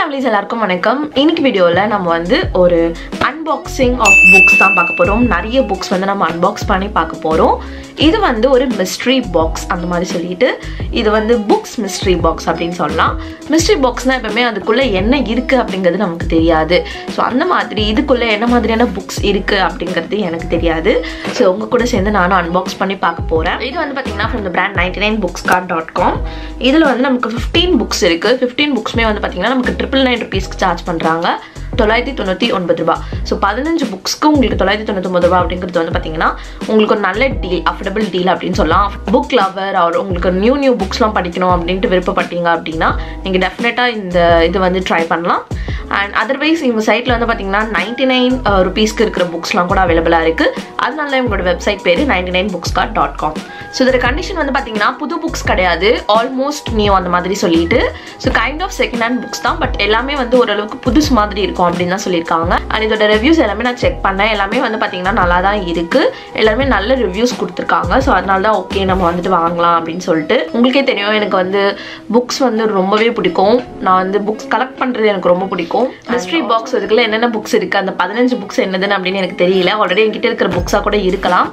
Lovelies எல்லாருக்கும் வணக்கம். இன்னைக்கு வீடியோல நம்ம வந்து ஒரு அன்பாக்சிங் ஆஃப் புக்ஸ் தான் பார்க்க போறோம். நிறைய புக்ஸ் வந்து நம்ம அன்பாக்ஸ் பண்ணி பார்க்க போறோம். இது வந்து ஒரு மிஸ்ட்ரி பாக்ஸ் அந்த மாதிரி சொல்லிட்டு இது வந்து புக்ஸ் மிஸ்ட்ரி பாக்ஸ் அப்படின்னு சொல்லலாம். மிஸ்ட்ரி பாக்ஸ்னா எப்பவுமே அதுக்குள்ள என்ன இருக்கு அப்படிங்கிறது நமக்கு தெரியாது. ஸோ அந்த மாதிரி இதுக்குள்ள என்ன மாதிரியான புக்ஸ் இருக்கு அப்படிங்கிறது எனக்கு தெரியாது. ஸோ உங்க கூட சேர்ந்து நானும் அன்பாக்ஸ் பண்ணி பார்க்க போறேன். இது வந்து பாத்தீங்கன்னா from the brand 99bookscart.com. இதுல வந்து நமக்கு 15 புக்ஸ் இருக்கு. 15 புக்ஸ்மே வந்து பாத்தீங்கன்னா நமக்கு 999 rupeesக்கு சார்ஜ் பண்றாங்க. 999 ரூபாய். ஸோ 15 புக்ஸ்க்கு உங்களுக்கு 999 ரூபாய் அப்படிங்கிறது வந்து பார்த்தீங்கன்னா உங்களுக்கு ஒரு நல்ல டீல், அஃபோர்டபுள் டீல் அப்படின்னு சொல்லலாம். புக் லவர் அவர் உங்களுக்கு நியூ புக்ஸ்லாம் படிக்கணும் அப்படின்ட்டு விருப்பப்பட்டீங்க அப்படின்னா நீங்கள் டெஃபினட்டாக இந்த இது வந்து ட்ரை பண்ணலாம். அண்ட் அதர்வைஸ் இவங்க சைட்டில் வந்து பார்த்தீங்கன்னா 99 rupeesக்கு இருக்கிற புக்ஸ்லாம் கூட அவைலபிளாக இருக்குது. அதனால இவங்களோட வெப்சைட் பேர் 99bookscart.com. ஸோ இதோட கண்டிஷன் வந்து பார்த்தீங்கன்னா புது புக்ஸ் கிடையாது, ஆல்மோஸ்ட் நியூ அந்த மாதிரி சொல்லிட்டு. So kind of second hand books தான், பட் எல்லாமே வந்து ஓரளவுக்கு புதுசு மாதிரி இருக்கும் அப்படின்னு தான் சொல்லியிருக்காங்க. அண்ட் இதோட ரிவ்யூஸ் எல்லாமே நான் செக் பண்ணேன். எல்லாமே வந்து பார்த்தீங்கன்னா நல்லா தான் இருக்குது. எல்லாருமே நல்ல ரிவ்யூஸ் கொடுத்துருக்காங்க. ஸோ அதனால தான் ஓகே நம்ம வந்துட்டு வாங்கலாம் அப்படின்னு சொல்லிட்டு. உங்களுக்கே தெரியும் எனக்கு வந்து புக்ஸ் வந்து ரொம்பவே பிடிக்கும். நான் வந்து புக்ஸ் கலெக்ட் பண்ணுறது எனக்கு ரொம்ப பிடிக்கும். மிஸ்ட்ரி பாக்ஸ் இதுக்குள்ள என்னென்ன புக்ஸ் இருக்குது, அந்த 15 புக்ஸ் என்னதுன்னு அப்படின்னு எனக்கு தெரியல. ஆல்ரெடி என்கிட்ட இருக்கிற புக்ஸாக கூட இருக்கலாம்,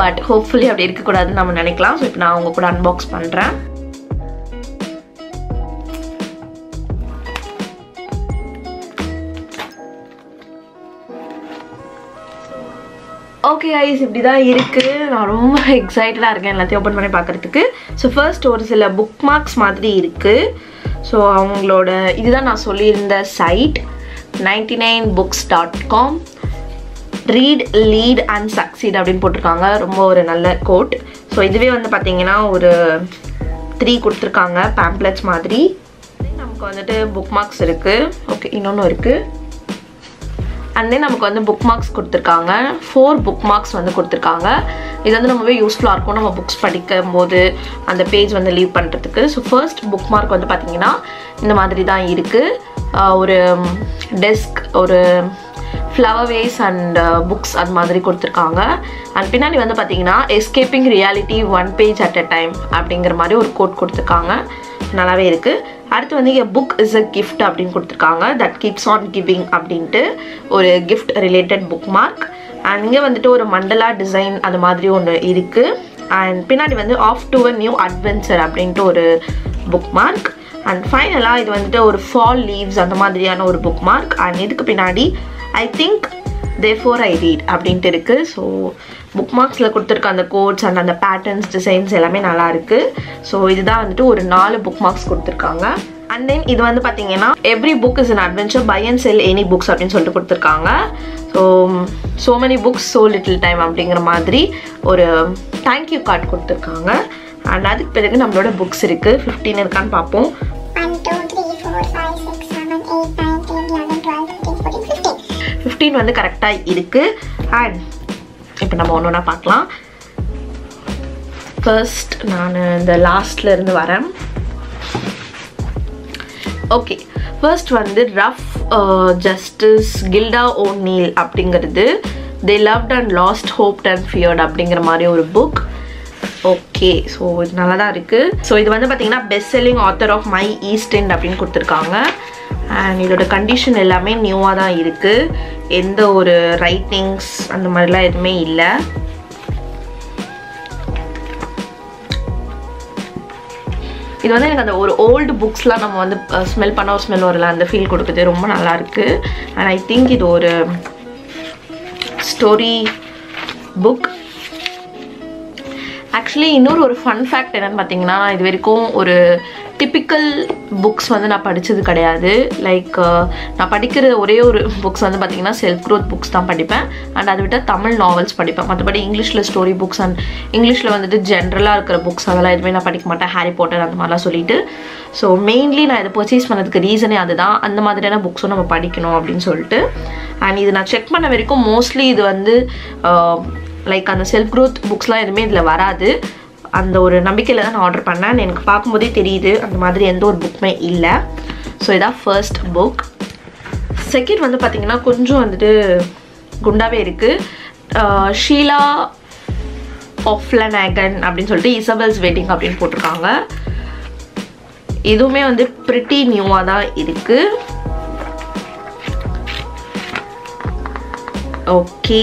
பட் ஹோப்ஃபுல்லி அப்படி இருக்கக்கூடாதுன்னு நம்ம நினைக்கலாம். ஸோ இப்போ நான் உங்க கூட அன்பாக்ஸ் பண்ணுறேன். ஓகே கைஸ், இப்படி தான் இருக்குது. நான் ரொம்ப எக்ஸைட்டடாக இருக்கேன் எல்லாத்தையும் ஓப்பன் பண்ணி பார்க்குறதுக்கு. ஸோ ஃபர்ஸ்ட் ஒரு சில புக் மார்க்ஸ் மாதிரி இருக்குது. ஸோ அவங்களோட இதுதான் நான் சொல்லியிருந்த site 99books.com. Read, lead and succeed அப்படின்னு போட்டிருக்காங்க. ரொம்ப ஒரு நல்ல கோட். ஸோ இதுவே வந்து பார்த்தீங்கன்னா ஒரு 3 கொடுத்துருக்காங்க பேம்ப்ளெட்ஸ் மாதிரி. நமக்கு வந்துட்டு புக் மார்க்ஸ் இருக்குது. ஓகே, இன்னொன்று இருக்குது. அண்ட் தென் நமக்கு வந்து புக் மார்க்ஸ் கொடுத்துருக்காங்க. 4 புக் மார்க்ஸ் வந்து கொடுத்துருக்காங்க. இது வந்து ரொம்பவே யூஸ்ஃபுல்லாக இருக்கும் நம்ம புக்ஸ் படிக்கும் போது அந்த பேஜ் வந்து லீவ் பண்ணுறதுக்கு. ஸோ ஃபர்ஸ்ட் புக் மார்க் வந்து பார்த்தீங்கன்னா இந்த மாதிரி தான் இருக்குது. ஒரு டெஸ்க், ஒரு ஃப்ளவர் வேஸ் அண்ட் புக்ஸ் அது மாதிரி கொடுத்துருக்காங்க. அண்ட் பின்னாடி வந்து பார்த்தீங்கன்னா escaping reality 1 page at a time அப்படிங்கிற மாதிரி ஒரு கோட் கொடுத்துருக்காங்க. நல்லாவே இருக்குது. அடுத்து வந்து இங்கே புக் இஸ் அ கிஃப்ட் அப்படின்னு கொடுத்துருக்காங்க. தட் கீப்ஸ் ஆன் கிவிங் அப்படின்ட்டு ஒரு gift related book mark. And இங்கே வந்துட்டு ஒரு மண்டலா டிசைன் அது மாதிரி ஒன்று இருக்குது. அண்ட் பின்னாடி வந்து off to a new adventure அப்படின்ட்டு ஒரு புக் மார்க். அண்ட் ஃபைனலாக இது வந்துட்டு ஒரு ஃபால் லீவ்ஸ் அந்த மாதிரியான ஒரு புக் மார்க். அண்ட் இதுக்கு பின்னாடி I think therefore I read அப்படின்ட்டு இருக்குது. ஸோ புக் மார்க்ஸில் கொடுத்துருக்க அந்த கோட்ஸ் அண்ட் அந்த பேட்டர்ன்ஸ், டிசைன்ஸ் எல்லாமே நல்லா இருக்குது. ஸோ இதுதான் வந்துட்டு ஒரு 4 புக் மார்க்ஸ் கொடுத்துருக்காங்க. அண்ட் தென் இது வந்து பார்த்தீங்கன்னா every book is an adventure, buy and sell any books அப்படின்னு சொல்லிட்டு கொடுத்துருக்காங்க. So many books, so little time அப்படிங்கிற மாதிரி ஒரு தேங்க்யூ கார்டு கொடுத்துருக்காங்க. அண்ட் அதுக்கு பிறகு நம்மளோட புக்ஸ் இருக்குது. 15 இருக்கான்னு பார்ப்போம். 1 2 3 4 5 6 7 8 9 10 11 12 13 14 15. 15 வந்து கரெக்டாக இருக்குது. அண்ட் இப்போ நம்ம ஒன்று ஒன்றா பார்க்கலாம். ஃபர்ஸ்ட் நான் இந்த லாஸ்ட்ல இருந்து வரேன். ஓகே, ஃபர்ஸ்ட் வந்து ரஃப் ஜஸ்டிஸ் கில்டா ஓ'நீல் அப்படிங்கிறது they loved and lost hoped and feared அப்படிங்கிற மாதிரி ஒரு புக். ஓகே, ஸோ இது நல்லா தான் இருக்குது. ஸோ இது வந்து பார்த்தீங்கன்னா best selling author of my East End அப்படின்னு கொடுத்துருக்காங்க. அண்ட் இதோட கண்டிஷன் எல்லாமே நியூவாக தான் இருக்குது. எந்த ஒரு ரைட்டிங்ஸ் அந்த மாதிரிலாம் எதுவுமே இல்லை. இது வந்து எனக்கு அந்த ஒரு ஓல்டு புக்ஸ்லாம் நம்ம வந்து ஸ்மெல் பண்ண ஒரு ஸ்மெல் வரல, அந்த ஃபீல் கொடுக்குது. ரொம்ப நல்லா இருக்குது. அண்ட் ஐ திங்க் இது ஒரு ஸ்டோரி புக். ஆக்சுவலி இன்னொரு ஒரு ஃபன் ஃபேக்ட் என்னென்னு பார்த்தீங்கன்னா, இது வரைக்கும் ஒரு டிப்பிக்கல் புக்ஸ் வந்து நான் படித்தது கிடையாது. லைக் நான் படிக்கிற ஒரே ஒரு புக்ஸ் வந்து பார்த்திங்கன்னா செல்ஃப் க்ரோத் புக்ஸ் தான் படிப்பேன். அண்ட் அதை விட்டால் தமிழ் நாவல்ஸ் படிப்பேன். மற்றபடி இங்கிலீஷில் ஸ்டோரி புக்ஸ் அண்ட் இங்கிலீஷில் வந்துட்டு ஜென்ரலாக இருக்கிற புக்ஸ் அதெல்லாம் எதுவுமே நான் படிக்க மாட்டேன். ஹாரி பாட்டர் அந்த மாதிரிலாம் சொல்லிட்டு. ஸோ மெயின்லி நான் இதை பர்ச்சேஸ் பண்ணதுக்கு ரீசனே அதுதான். அந்த மாதிரியான புக்ஸும் நம்ம படிக்கணும் அப்படின்னு சொல்லிட்டு. அண்ட் இது நான் செக் பண்ண வரைக்கும் மோஸ்ட்லி இது வந்து லைக் அந்த செல்ஃப் க்ரோத் புக்ஸ்லாம் எதுவுமே இதில் வராது. அந்த ஒரு நம்பிக்கையில் தான் நான் ஆர்டர் பண்ணேன். எனக்கு பார்க்கும்போதே தெரியுது அந்த மாதிரி எந்த ஒரு புக்குமே இல்லை. ஸோ இதான் ஃபர்ஸ்ட் புக். செகண்ட் வந்து பார்த்திங்கன்னா கொஞ்சம் வந்துட்டு குண்டாகவே இருக்குது. ஷீலா ஆஃப்லனாகன் அப்படின்னு சொல்லிட்டு இசபெல்ஸ் வெட்டிங் அப்படின்னு போட்டிருக்காங்க. இதுவுமே வந்து பிரிட்டி நியூவாக தான் இருக்குது. ஓகே,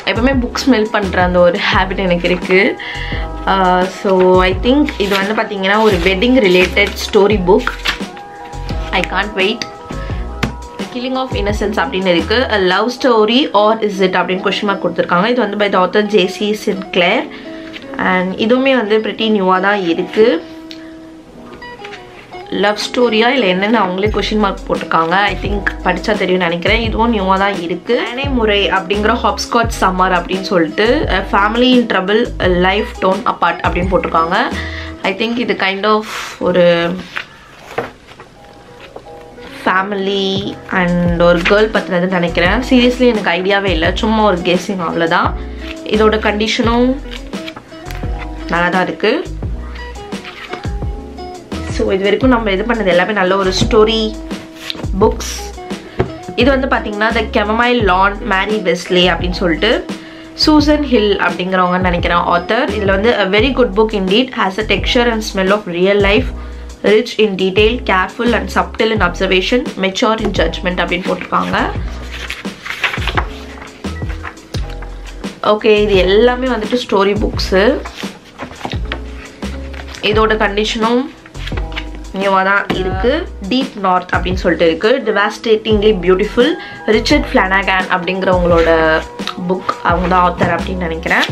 எப்பவுமே புக் ஸ்மெல் பண்ணுற அந்த ஒரு ஹேபிட் எனக்கு இருக்குது. ஸோ ஐ திங்க் இது வந்து பார்த்தீங்கன்னா ஒரு wedding related story book. I can't wait. Killing of innocence அப்படின்னு இருக்குது. A love story or is it அப்படின்னு கொஸ்டின் மார்க் கொடுத்துருக்காங்க. இது வந்து by the author JC Sinclair. And இதுவுமே வந்து ப்ரிட்டி நியூவாக தான் இருக்குது. லவ் ஸ்டோரியா இல்லை என்னென்னு அவங்களே கொஷின் மார்க் போட்டிருக்காங்க. ஐ திங்க் படித்தா தெரியும்னு நினைக்கிறேன். இதுவும் நியூவாக தான் இருக்குது. அனே முறை அப்படிங்கிற ஹாப்ஸ்காட்ச் சம்மர் அப்படின்னு சொல்லிட்டு family in trouble life torn apart அப்படின்னு போட்டிருக்காங்க. ஐ திங்க் இது கைண்ட் ஆஃப் ஒரு ஃபேமிலி அண்ட் ஒரு கேர்ள் பற்றினதுன்னு நினைக்கிறேன். சீரியஸ்லி எனக்கு ஐடியாவே இல்லை, சும்மா ஒரு கெஸ்ஸிங் அவ்வளோதான். இதோட கண்டிஷனும் நல்லா தான் இருக்குது. ஸோ இது வரைக்கும் நம்ம இது பண்ணது எல்லாமே நல்ல ஒரு ஸ்டோரி புக்ஸ். இது வந்து பார்த்தீங்கன்னா த கெமமைல் லான் மேரி வெஸ்லே அப்படின்னு சொல்லிட்டு சூசன் ஹில் அப்படிங்கிறவங்க நினைக்கிறேன் ஆத்தர். இதில் வந்து a very good book indeed, has a texture and smell of real life, rich in detail, careful and subtle in observation, mature in judgment அப்படின்னு போட்டிருக்காங்க. ஓகே, இது எல்லாமே வந்துட்டு ஸ்டோரி புக்ஸு. இதோட கண்டிஷனும் நியூவாக தான் இருக்குது. டீப் நார்த் அப்படின்னு சொல்லிட்டு இருக்குது. டிவாஸ்டேட்டிங்லி பியூட்டிஃபுல், ரிச்சர்ட் ஃப்ளானகன் அப்படிங்கிறவங்களோட புக். அவங்க தான் ஆத்தர் அப்படின்னு நினைக்கிறேன்.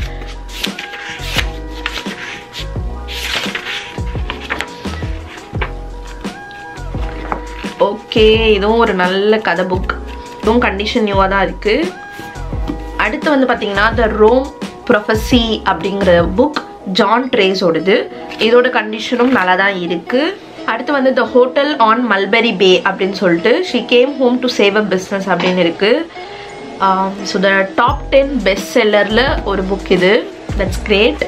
ஓகே, இதுவும் ஒரு நல்ல கதை புக். இதுவும் கண்டிஷன் நியூவாக தான் இருக்குது. அடுத்து வந்து பார்த்தீங்கன்னா த ரோம் ப்ரொஃபஸி அப்படிங்கிற புக் ஜான் ட்ரேஸோடது. இதோட கண்டிஷனும் நல்லா தான் இருக்குது. அடுத்து வந்து the hotel on mulberry bay அப்படின்னு சொல்லிட்டு she came home to save a business அப்படின்னு இருக்குது. ஸோ த டாப் 10 பெஸ்ட் செல்லரில் ஒரு புக் இது. That's great.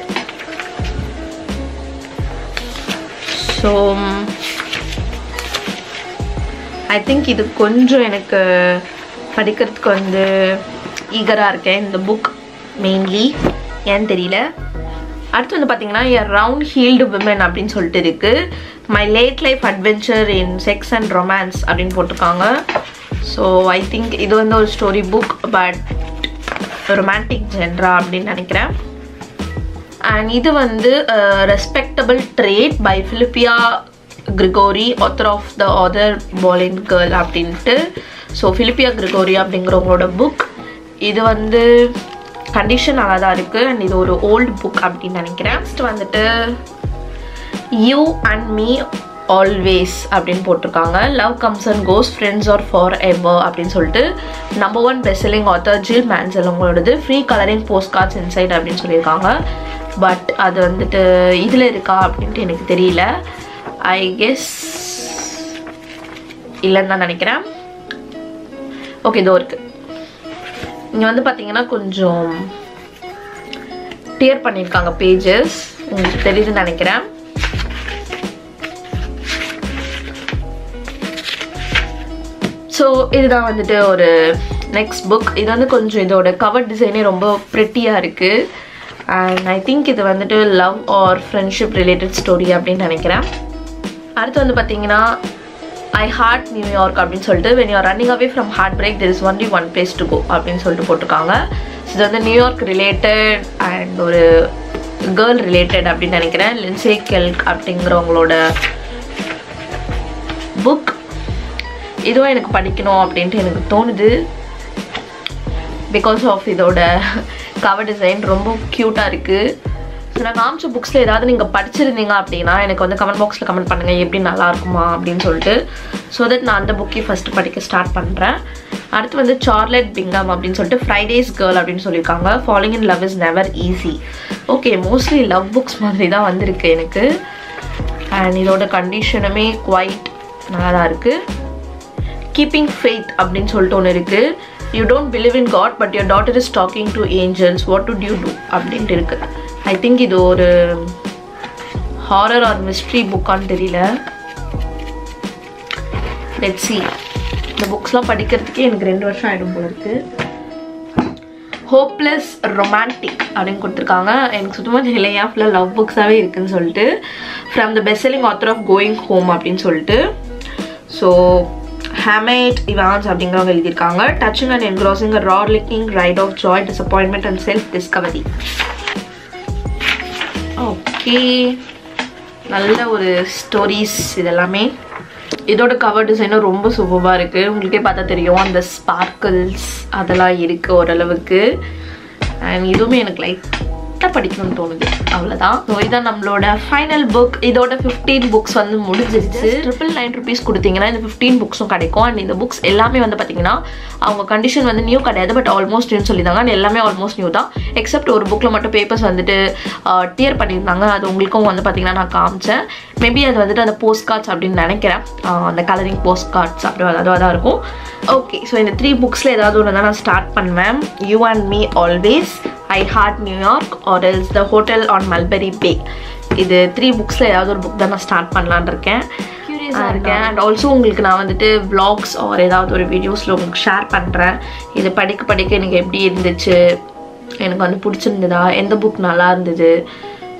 So I think இது கொஞ்சம் எனக்கு படிக்கிறதுக்கு வந்து ஈகராக இருக்கேன் இந்த புக் மெயின்லி, ஏன்னு தெரியல. அடுத்து வந்து பார்த்தீங்கன்னா எ ரவுண்ட் ஹீல்டு விமன் அப்படின்னு சொல்லிட்டு இருக்குது. My late life adventure in sex and romance அப்படின்னு போட்டிருக்காங்க. ஸோ ஐ திங்க் இது வந்து ஒரு story book, but romantic genre அப்படின்னு நினைக்கிறேன். அண்ட் இது வந்து respectable trade by Philippa Gregory, author of the other Boleyn girl அப்படின்ட்டு. ஸோ பிலிப்பியா கிரிகோரி அப்படிங்கிறவங்களோட புக். இது வந்து கண்டிஷன் நல்லா தான் இருக்குது. அண்ட் இது ஒரு ஓல்டு புக் அப்படின்னு நினைக்கிறேன். நெக்ஸ்ட் வந்துட்டு யூ அண்ட் மீ ஆல்வேஸ் அப்படின்னு போட்டிருக்காங்க. Love comes and goes, friends are for ever அப்படின்னு சொல்லிட்டு number 1 best selling author Jill Mansell அவங்களோடது. Free colouring post cards inside அப்படின்னு சொல்லியிருக்காங்க. பட் அது வந்துட்டு இதில் இருக்கா அப்படின்ட்டு எனக்கு தெரியல. ஐ கெஸ் இல்லைன்னு தான் நினைக்கிறேன். ஓகே, இதோ இருக்குது. இங்கே வந்து பார்த்தீங்கன்னா கொஞ்சம் டியர் பண்ணியிருக்காங்க பேஜஸ், உங்களுக்கு தெரியுதுன்னு நினைக்கிறேன். ஸோ இதுதான் வந்துட்டு ஒரு நெக்ஸ்ட் புக். இது வந்து கொஞ்சம் இதோட கவர் டிசைனே ரொம்ப ப்ரெட்டியாக இருக்குது. அண்ட் ஐ திங்க் இது வந்துட்டு love or friendship related story அப்படின்னு நினைக்கிறேன். அடுத்து வந்து பார்த்தீங்கன்னா ஐ ஹார்ட் நியூயார்க் அப்படின்னு சொல்லிட்டு when you are running away from heartbreak there is only one place to go அப்படின்னு சொல்லிட்டு போட்டிருக்காங்க. இது வந்து நியூயார்க் ரிலேட்டட் அண்ட் ஒரு கேர்ள் ரிலேட்டட் அப்படின்னு நினைக்கிறேன். லின்சே கெல்க் அப்படிங்கிறவங்களோட புக். இதுவும் எனக்கு படிக்கணும் அப்படின்ட்டு எனக்கு தோணுது. பிகாஸ் ஆஃப் இதோட கவர் டிசைன் ரொம்ப க்யூட்டாக இருக்குது. ஸோ நான் காமிச்ச புக்ஸில் ஏதாவது நீங்கள் படிச்சிருந்தீங்க அப்படின்னா எனக்கு வந்து கமெண்ட் பாக்ஸில் கமெண்ட் பண்ணுங்கள் எப்படி நல்லா இருக்குமா அப்படின்னு சொல்லிட்டு. ஸோ தட் நான் அந்த புக்கை ஃபஸ்ட்டு படிக்க ஸ்டார்ட் பண்ணுறேன். அடுத்து வந்து சார்லட் பிங்கம் அப்படின்னு சொல்லிட்டு ஃப்ரைடேஸ் கேர்ள் அப்படின்னு சொல்லியிருக்காங்க. Falling in love is never easy. Okay, mostly love books மாதிரி தான் வந்திருக்கு எனக்கு. அண்ட் இதோட கண்டிஷனுமே குவைட் நல்லா தான் இருக்குது. கீப்பிங் ஃபெய்த் அப்படின்னு சொல்லிட்டு ஒன்று இருக்குது. You don't believe in God but your daughter is talking to angels, what would you do அப்படின்ட்டு இருக்குது. ஐ திங்க் இது ஒரு ஹாரர் ஆர் மிஸ்ட்ரி புக்கான்னு தெரியல. Let's see. இந்த புக்ஸ்லாம் படிக்கிறதுக்கே எனக்கு 2 வருஷம் ஆகிடும் போல இருக்குது. ஹோப்லெஸ் ரொமான்டிக் அப்படின்னு கொடுத்துருக்காங்க. எனக்கு சுத்தமாக தெரியலையா ஃபுல்லாக லவ் புக்ஸாகவே இருக்குதுன்னு சொல்லிட்டு. From the best selling author of going home அப்படின்னு சொல்லிட்டு. ஸோ ஹேமேட் இவான்ஸ் அப்படிங்கிறவங்க எழுதியிருக்காங்க. Touching and engrossing a rollicking ride of joy, disappointment and self discovery. Okay, நல்ல ஒரு ஸ்டோரிஸ் இதெல்லாமே. இதோட கவர் டிசைனும் ரொம்ப சூப்பராக இருக்குது. உங்களுக்கே பார்த்தா தெரியும் அந்த ஸ்பார்க்கிள்ஸ் அதெல்லாம் இருக்குது ஓரளவுக்கு. அண்ட் இதுவுமே எனக்கு லைட்டாக படிக்கணும்னு தோணுது, அவ்வளோதான். ஸோ இதான் நம்மளோட ஃபைனல் புக். இதோட 15 புக்ஸ் வந்து முடிஞ்சிருச்சு. 999 rupees கொடுத்தீங்கன்னா இந்த 15 புக்ஸும் கிடைக்கும். அண்ட் இந்த புக்ஸ் எல்லாமே வந்து பார்த்தீங்கன்னா அவங்க கண்டிஷன் வந்து நியூ கிடையாது, பட் ஆல்மோஸ்ட் நியூ சொல்லியிருந்தாங்க. அண்ட் எல்லாமே ஆல்மோஸ்ட் நியூ தான், எக்ஸப்ட் ஒரு புக்கில் மட்டும் பேப்பர்ஸ் வந்துட்டு டியர் பண்ணியிருந்தாங்க. அது உங்களுக்கும் வந்து பார்த்தீங்கன்னா நான் காமிச்சேன். மேபி அது வந்துட்டு அந்த போஸ்ட் கார்ட்ஸ் அப்படின்னு நினைக்கிறேன், அந்த கலரிங் போஸ்ட் கார்ட்ஸ் அப்படி அதுவாக தான் இருக்கும். ஓகே, ஸோ இந்த 3 புக்ஸில் ஏதாவது ஒன்று தான் நான் ஸ்டார்ட் பண்ணுவேன். You and me always, I Heart New York, or else The Hotel on Mulberry Bay. இது 3 புக்ஸில் ஏதாவது ஒரு புக் தான் நான் ஸ்டார்ட் பண்ணலான்னு இருக்கேன். இருக்கேன். அண்ட் ஆல்சோ உங்களுக்கு நான் வந்துட்டு vlogs ஆர் ஏதாவது ஒரு வீடியோஸில் உங்களுக்கு ஷேர் பண்ணுறேன். இது படிக்க எனக்கு எப்படி இருந்துச்சு, எனக்கு வந்து பிடிச்சிருந்ததா, எந்த புக் நல்லா இருந்தது,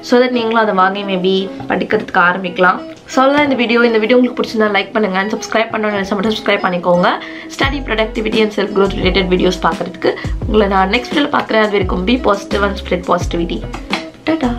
ஸோ தட் நீங்களும் அதை வாங்கி மேபி படிக்கிறதுக்கு ஆரம்பிக்கலாம். ஸோ அவ்வளோதான் இந்த வீடியோ உங்களுக்கு பிடிச்சிருந்தா லைக் பண்ணுங்கள். அண்ட் சப்ஸ்கிரைப் பண்ணணும்னு நினைச்சா மட்டும் சப்ஸ்கிரைப் பண்ணிக்கோங்க. Study, productivity and self growth related videos பார்க்குறதுக்கு உங்களை நான் நெக்ஸ்ட் வீடியோவில் பார்க்குறேன். அது வரைக்கும் be positive and spread positivity. Tata.